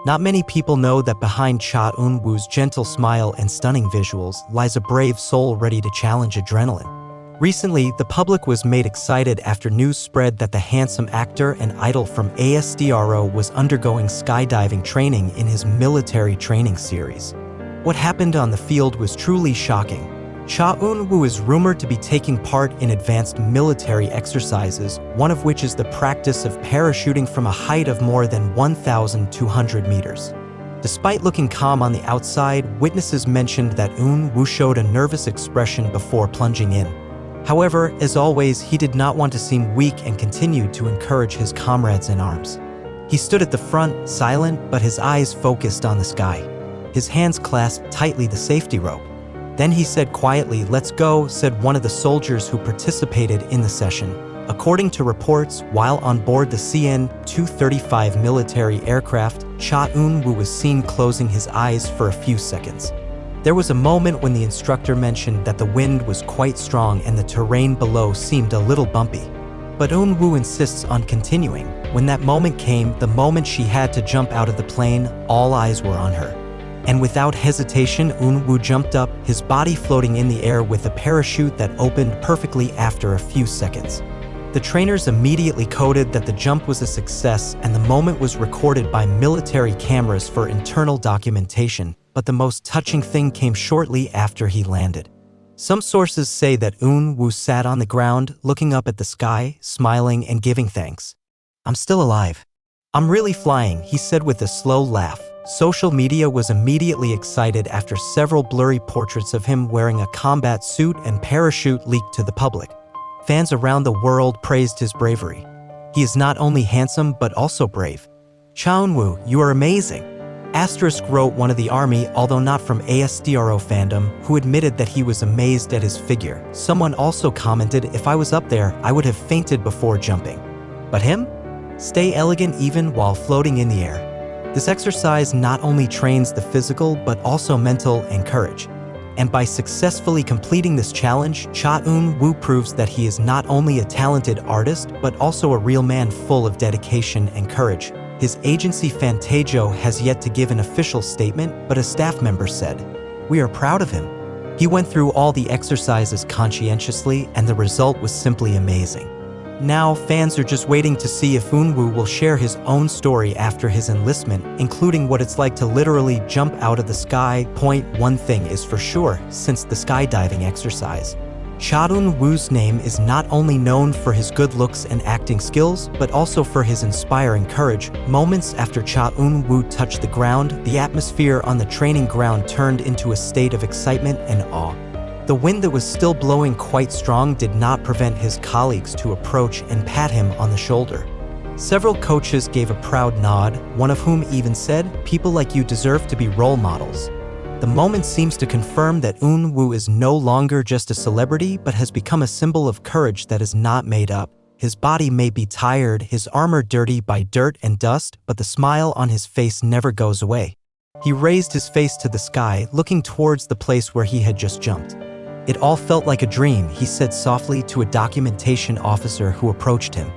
Not many people know that behind Cha Eun-woo's gentle smile and stunning visuals lies a brave soul ready to challenge adrenaline. Recently, the public was made excited after news spread that the handsome actor and idol from ASTRO was undergoing skydiving training in his military training series. What happened on the field was truly shocking. Cha Eun-woo is rumored to be taking part in advanced military exercises, one of which is the practice of parachuting from a height of more than 1,200 meters. Despite looking calm on the outside, witnesses mentioned that Eun-woo showed a nervous expression before plunging in. However, as always, he did not want to seem weak and continued to encourage his comrades in arms. He stood at the front, silent, but his eyes focused on the sky. His hands clasped tightly the safety rope. Then he said quietly, "Let's go," said one of the soldiers who participated in the session. According to reports, while on board the CN-235 military aircraft, Cha Eun-woo was seen closing his eyes for a few seconds. There was a moment when the instructor mentioned that the wind was quite strong and the terrain below seemed a little bumpy. But Eun-woo insists on continuing. When that moment came, the moment she had to jump out of the plane, all eyes were on her. And without hesitation, Eun-woo jumped up, his body floating in the air with a parachute that opened perfectly after a few seconds. The trainers immediately coded that the jump was a success and the moment was recorded by military cameras for internal documentation. But the most touching thing came shortly after he landed. Some sources say that Eun-woo sat on the ground, looking up at the sky, smiling and giving thanks. "I'm still alive. I'm really flying," he said with a slow laugh. Social media was immediately excited after several blurry portraits of him wearing a combat suit and parachute leaked to the public. Fans around the world praised his bravery. He is not only handsome but also brave. "Cha Eun-woo, you are amazing." Asterisk wrote one of the army, although not from ASTRO fandom, who admitted that he was amazed at his figure. Someone also commented, "If I was up there, I would have fainted before jumping." But him? Stay elegant even while floating in the air. This exercise not only trains the physical but also mental and courage. And by successfully completing this challenge, Cha Eun-woo proves that he is not only a talented artist but also a real man full of dedication and courage. His agency Fantajo has yet to give an official statement, but a staff member said, "We are proud of him. He went through all the exercises conscientiously and the result was simply amazing." Now, fans are just waiting to see if Eun-woo will share his own story after his enlistment, including what it's like to literally jump out of the sky. One thing is for sure, since the skydiving exercise, Cha Eun-woo's name is not only known for his good looks and acting skills, but also for his inspiring courage. Moments after Cha Eun-woo touched the ground, the atmosphere on the training ground turned into a state of excitement and awe. The wind that was still blowing quite strong did not prevent his colleagues to approach and pat him on the shoulder. Several coaches gave a proud nod, one of whom even said, "People like you deserve to be role models." The moment seems to confirm that Eun-woo is no longer just a celebrity but has become a symbol of courage that is not made up. His body may be tired, his armor dirty by dirt and dust, but the smile on his face never goes away. He raised his face to the sky, looking towards the place where he had just jumped. "It all felt like a dream," he said softly to a documentation officer who approached him.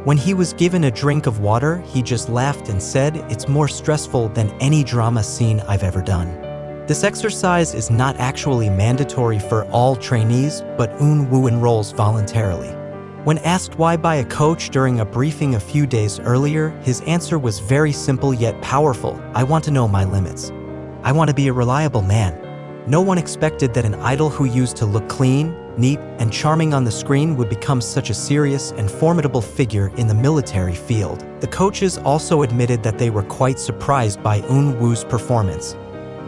When he was given a drink of water, he just laughed and said, "It's more stressful than any drama scene I've ever done." This exercise is not actually mandatory for all trainees, but Eun-woo enrolls voluntarily. When asked why by a coach during a briefing a few days earlier, his answer was very simple yet powerful. "I want to know my limits. I want to be a reliable man." No one expected that an idol who used to look clean, neat, and charming on the screen would become such a serious and formidable figure in the military field. The coaches also admitted that they were quite surprised by Eun-woo's performance.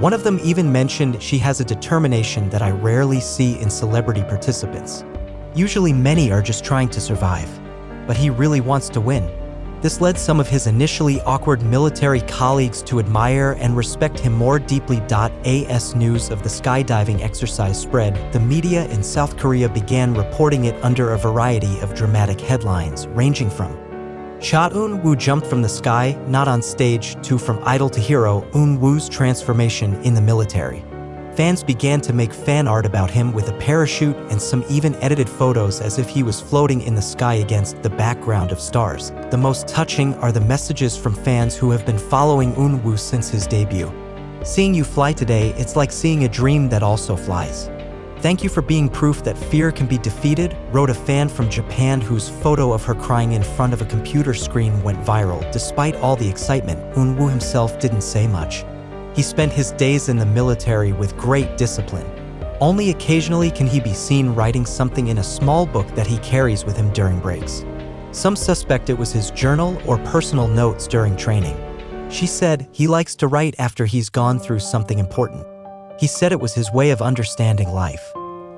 One of them even mentioned, "She has a determination that I rarely see in celebrity participants. Usually many are just trying to survive, but he really wants to win." This led some of his initially awkward military colleagues to admire and respect him more deeply. As news of the skydiving exercise spread, the media in South Korea began reporting it under a variety of dramatic headlines, ranging from Cha Eun-woo jumped from the sky, not on stage, to from idol to hero, Eun-woo's transformation in the military. Fans began to make fan art about him with a parachute and some even edited photos as if he was floating in the sky against the background of stars. The most touching are the messages from fans who have been following Eunwoo since his debut. "Seeing you fly today, it's like seeing a dream that also flies. Thank you for being proof that fear can be defeated," wrote a fan from Japan whose photo of her crying in front of a computer screen went viral. Despite all the excitement, Eunwoo himself didn't say much. He spent his days in the military with great discipline. Only occasionally can he be seen writing something in a small book that he carries with him during breaks. Some suspect it was his journal or personal notes during training. She said he likes to write after he's gone through something important. He said it was his way of understanding life.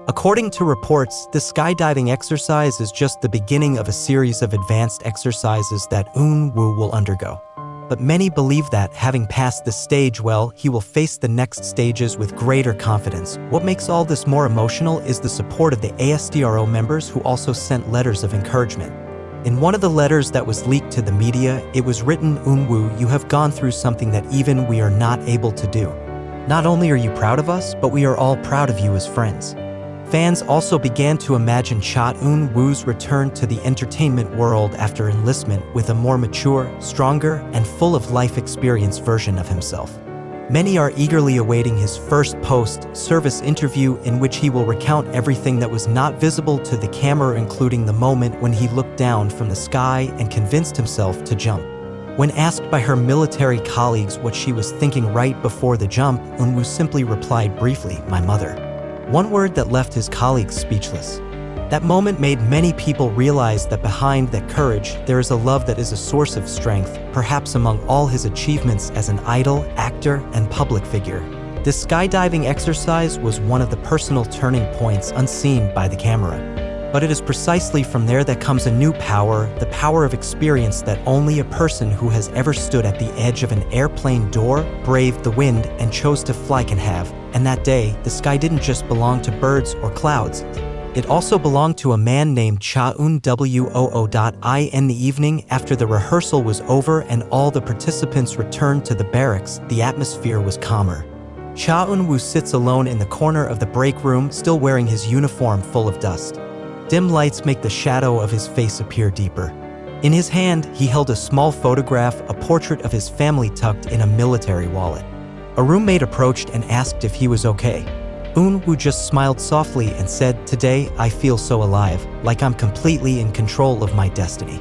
According to reports, the skydiving exercise is just the beginning of a series of advanced exercises that Eunwoo will undergo. But many believe that, having passed the stage well, he will face the next stages with greater confidence. What makes all this more emotional is the support of the ASTRO members who also sent letters of encouragement. In one of the letters that was leaked to the media, it was written, "Eunwoo, you have gone through something that even we are not able to do. Not only are you proud of us, but we are all proud of you as friends." Fans also began to imagine Cha Eun-woo's return to the entertainment world after enlistment with a more mature, stronger, and full of life experience version of himself. Many are eagerly awaiting his first post-service interview in which he will recount everything that was not visible to the camera, including the moment when he looked down from the sky and convinced himself to jump. When asked by her military colleagues what she was thinking right before the jump, Eunwoo simply replied briefly, "My mother." One word that left his colleagues speechless. That moment made many people realize that behind that courage, there is a love that is a source of strength, perhaps among all his achievements as an idol, actor, and public figure. This skydiving exercise was one of the personal turning points unseen by the camera. But it is precisely from there that comes a new power, the power of experience that only a person who has ever stood at the edge of an airplane door, braved the wind, and chose to fly can have. And that day, the sky didn't just belong to birds or clouds. It also belonged to a man named Cha Eun-woo. In the evening, after the rehearsal was over and all the participants returned to the barracks, the atmosphere was calmer. Cha Eun-woo sits alone in the corner of the break room, still wearing his uniform full of dust. Dim lights make the shadow of his face appear deeper. In his hand, he held a small photograph, a portrait of his family tucked in a military wallet. A roommate approached and asked if he was okay. Eunwoo just smiled softly and said, "Today, I feel so alive, like I'm completely in control of my destiny."